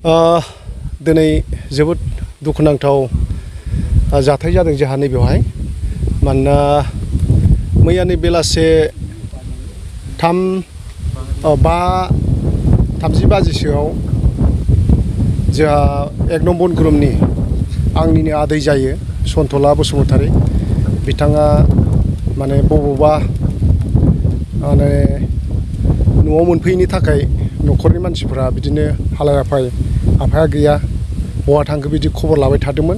दिनै जोबोद दुखुनांथाव जाथाय जादों जोंहा नैबेवहाय मानोना मैयानि बेलासे 5:30 बाजिसोआव जोंहा 1 नं बनगुरुमनि आंनिनो आदै जायो सन्थला बसुमतारी बिथाङा माने बबावबा माने न'आव मोनफैयैनि थाखाय न'खरनि मानसिफोरा बिदिनो हालाय हाफाय आफाया गैया बहा थांखो बिदि खबर लाबाय थादोंमोन।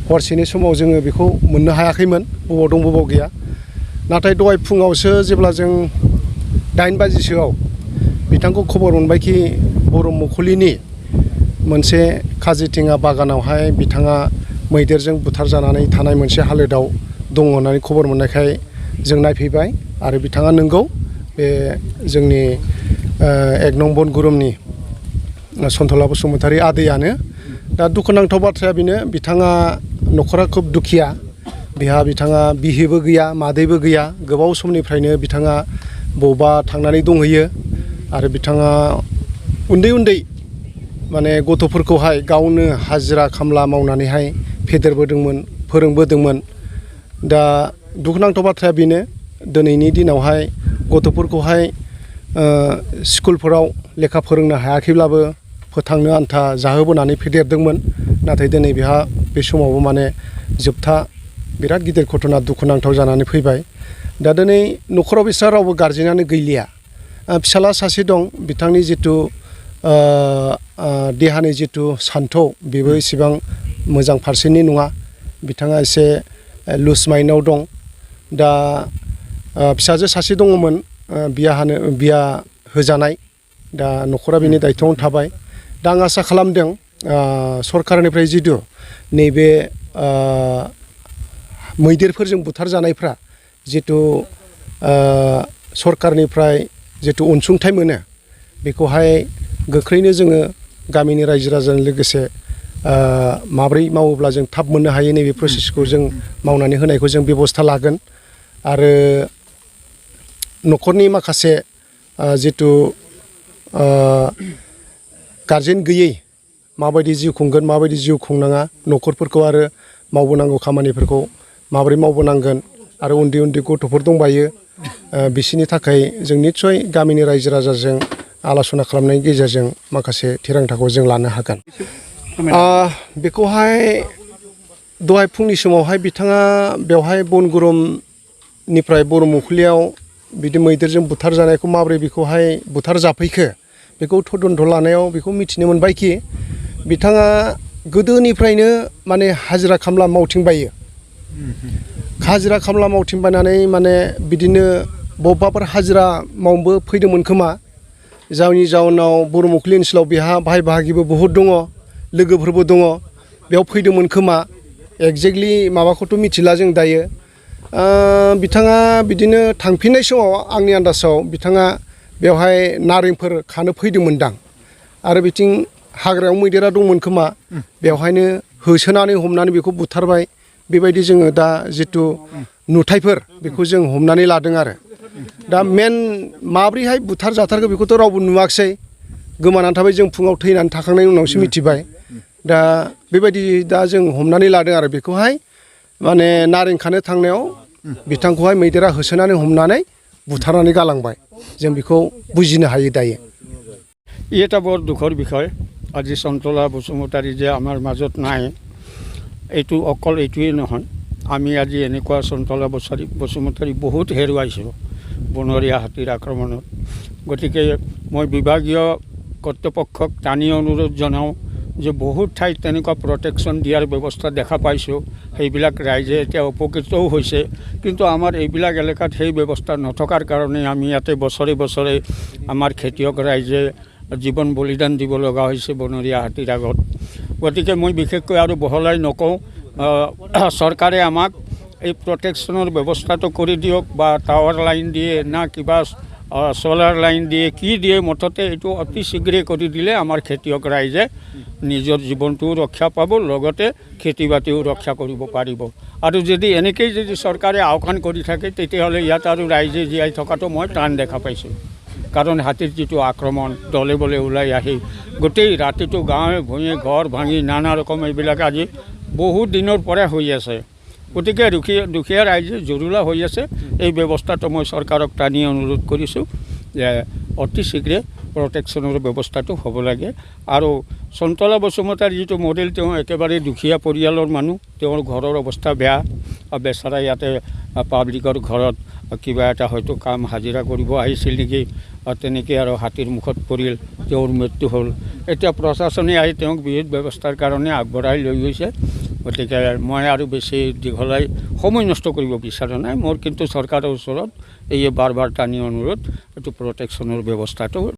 हरसेनि समाव जोङो बेखौ मोननो हायाखैमोन बबाव दं बबाव गैया। नाथाय दहाय फुङावसो जेब्ला जों 8 बाजिसोआव बिथांखौ खबर मोनबायखि बर'मखलिनि मोनसे काजिथिङा बागानावहाय बिथाङा मैदेरजों बुथारजानानै थानाय मोनसे हालोदाव दङ होननानै खबर मोननायखाय जों नायफैबाय आरो बिथाङा नंगौ बे जोंनि 1 नं बनगुरुमनि सन्थला बसुमतारी आदैयानो। दा दुखुनांथाव बाथ्राया बेनो बिथाङा न'खरा खोब दुखिया बिथाङा बिहिबो गैया मादैबो गैया गोबाव समनिफ्रायनो बिथाङा बबावबा थांनानै दंहैयो आरो बिथाङा उन्दै उन्दै माने गथ'फोरखौहाय गावनो हाजिरा खामला मावनानैहाय फेदेरबोदोंमोन फोरोंबोदोंमोन। दा दुखुनांथाव बाथ्राया बेनो दिनैनि दिनावहाय गथ'फोरखौहाय स्कुलफोराव लेखा फोरोंनो हायाखैब्लाबो फोथांनो आन्था जाहोबोनानै फेदेरदोंमोन। नाथाय दिनै बेहा बे समावबो माने जोबथा बिराद गिदिर घटना दुखुनांथाव जानानै फैबाय। दा दिनै न'खराव बिस्रा रावबो गारजेनानो गैलिया। फिसाला सासे दं बिथांनि जिथु देहानि जिथु सान्थौ बेबो इसेबां मोजां फारसेनि नङा बिथाङा एसे लुज माइन्डआव दं। दा फिसाजो सासे दङमोन बिया होजानाय दा न'खरा बिनि दायथ'आवनो थाबाय। दा आं आसा खालामदों सरकारनिफ्राय जिथु नैबे मैदेरफोरजों बुथारजानायफ्रा जिथु सरकारनिफ्राय जिथु अनसुंथाइ मोनो बेखौहाय गोख्रैनो जोङो गामिनि रायजो राजाजों लोगोसे माब्रै मावोब्ला जों थाब मोननो हायो नैबे प्रसेसखौ जों मावनानै होनायखौ जों बेबस्था लागोन। आरो न'खरनि माखासे जिथु गारजेन गैयै माबायदि जिउ खुंगोन माबायदि जिउ खुंनाङा न'खरफोरखौ आरो मावबोनांगौ खामानिफोरखौ माबोरै मावबोनांगोन आरो उन्दै उन्दै गथ'फोर दंबायो बिसोरनि थाखाय जों निस्सय गामिनि रायजो राजाजों आल'सना खालामनायनि गेजेरजों माखासे थिरांथाखौ जों लानो हागोन। बेखौहाय दहाय फुंनि समावहाय बिथाङा बेवहाय बनगुरुमनिफ्राय बर'मखलियाव बिदि मैदेरजों बुथारजानायखौ माबोरै बेखौहाय बुथारजाफैखो बेखौ तदन्थ लानायाव बेखौ मिथिनो मोनबायखि बिथाङा गोदोनिफ्रायनो माने हाजिरा खामला मावथिंबायो। हाजिरा खामला मावथिंबायनानै माने बिदिनो बबेबाफोर हाजिरा मावनोबो फैदोंमोन खोमा जायनि जाउनाव बर'मखलि ओनसोलाव बेहा बाहाय बाहागिबो बहुद दङ लोगोफोरबो दङ बेयाव फैदोंमोन खोमा एक्जेक्टलि माबाखौथ' मिथिला जों दायो। बिथाङा बिदिनो थांफिननाय समाव आंनि आन्दाजाव बिथाङा बेवहाय नारेंफोर खानो फैदोंमोनदां आरो बिथिं हाग्रायाव मैदेरा दंमोन खोमा बेवहायनो होसोनानै हमनानै बेखौ बुथारबाय। बेबायदि जोङो दा जिथु नुथायफोर बेखौ जों हमनानै लादों आरो दा मेन माब्रैहाय बुथार जाथारखो बेखौथ' रावबो नुवाखिसै गोमानानै थाबाय जों फुङाव थैनानै थाखांनायनि उनावसो मिथिबाय। दा बेबायदि दा जों हमनानै लादों आरो बेखौहाय माने नारें खानो थांनायाव बिथांखौहाय मैदेरा होसोनानै हमनानै बुथारनानै गालांबाय जों बेखौ बुजिनो हायो दायो। এটা বৰ দুখৰ বিষয় আজি সন্তলা বসুমতাৰী যে আমাৰ মাজত নাই এইটো অকল এইটোৱেই নহয় আমি আজি এনেকুৱা সন্তলা বসুমতাৰী বহুত হেৰুৱাইছোঁ বনৰীয়া হাতীৰ আক্ৰমণত। গতিকে মই বিভাগীয় কৰ্তৃপক্ষক টানি অনুৰোধ জনাওঁ যে বহুত ঠাইত তেনেকুৱা প্ৰটেকশ্যন দিয়াৰ ব্যৱস্থা দেখা পাইছোঁ সেইবিলাক ৰাইজে এতিয়া উপকৃতও হৈছে কিন্তু আমাৰ এইবিলাক এলেকাত সেই ব্যৱস্থা নথকাৰ কাৰণে আমি ইয়াতে বছৰে বছৰে আমাৰ খেতিয়ক ৰাইজে জীৱন বলিদান দিব লগা হৈছে বনৰীয়া হাতীৰ আগত। গতিকে মই বিশেষকৈ আৰু বহলাই নকওঁ চৰকাৰে আমাক এই প্ৰটেকশ্যনৰ ব্যৱস্থাটো কৰি দিয়ক বা টাৱাৰ লাইন দিয়ে না কিবা সোলাৰ লাইন দিয়ে কি দিয়ে মুঠতে এইটো অতি শীঘ্ৰে কৰি দিলে আমাৰ খেতিয়ক ৰাইজে নিজৰ জীৱনটোও ৰক্ষা পাব লগতে খেতি বাতিও ৰক্ষা কৰিব পাৰিব। আৰু যদি এনেকৈ যদি চৰকাৰে আওকাণ কৰি থাকে তেতিয়াহ'লে ইয়াত আৰু ৰাইজে জীয়াই থকাটো মই টান দেখা পাইছোঁ। কাৰণ হাতীৰ যিটো আক্ৰমণ দলে বলে ওলাই আহি গোটেই ৰাতিটো গাঁৱে ভূঞে ঘৰ ভাঙি নানা ৰকম এইবিলাক আজি বহুত দিনৰ পৰা হৈ আছে। গতিকে দুখীয়া ৰাইজে জুৰুলা হৈ আছে। এই ব্যৱস্থাটো মই চৰকাৰক টানি অনুৰোধ কৰিছোঁ যে অতি শীঘ্ৰে প্ৰটেকশ্যনৰ ব্যৱস্থাটো হ'ব লাগে। আৰু চন্তলা বসুমতাৰীৰ যিটো মডেল, তেওঁ একেবাৰে দুখীয়া পৰিয়ালৰ মানুহ, তেওঁৰ ঘৰৰ অৱস্থা বেয়া, বেচাৰা ইয়াতে পাব্লিকৰ ঘৰত কিবা এটা হয়তো কাম হাজিৰা কৰিব আহিছিল নেকি, তেনেকৈ আৰু হাতীৰ মুখত পৰিল, তেওঁৰ মৃত্যু হ'ল। এতিয়া প্ৰশাসনে আহি তেওঁক বিহিত ব্যৱস্থাৰ কাৰণে আগবঢ়াই লৈ গৈছে। গতিকে মই আৰু বেছি দীঘলাই সময় নষ্ট কৰিব বিচৰা নাই। মোৰ কিন্তু চৰকাৰৰ ওচৰত এই বাৰ টানি অনুৰোধ, এইটো প্ৰটেকশ্যনৰ ব্যৱস্থাটো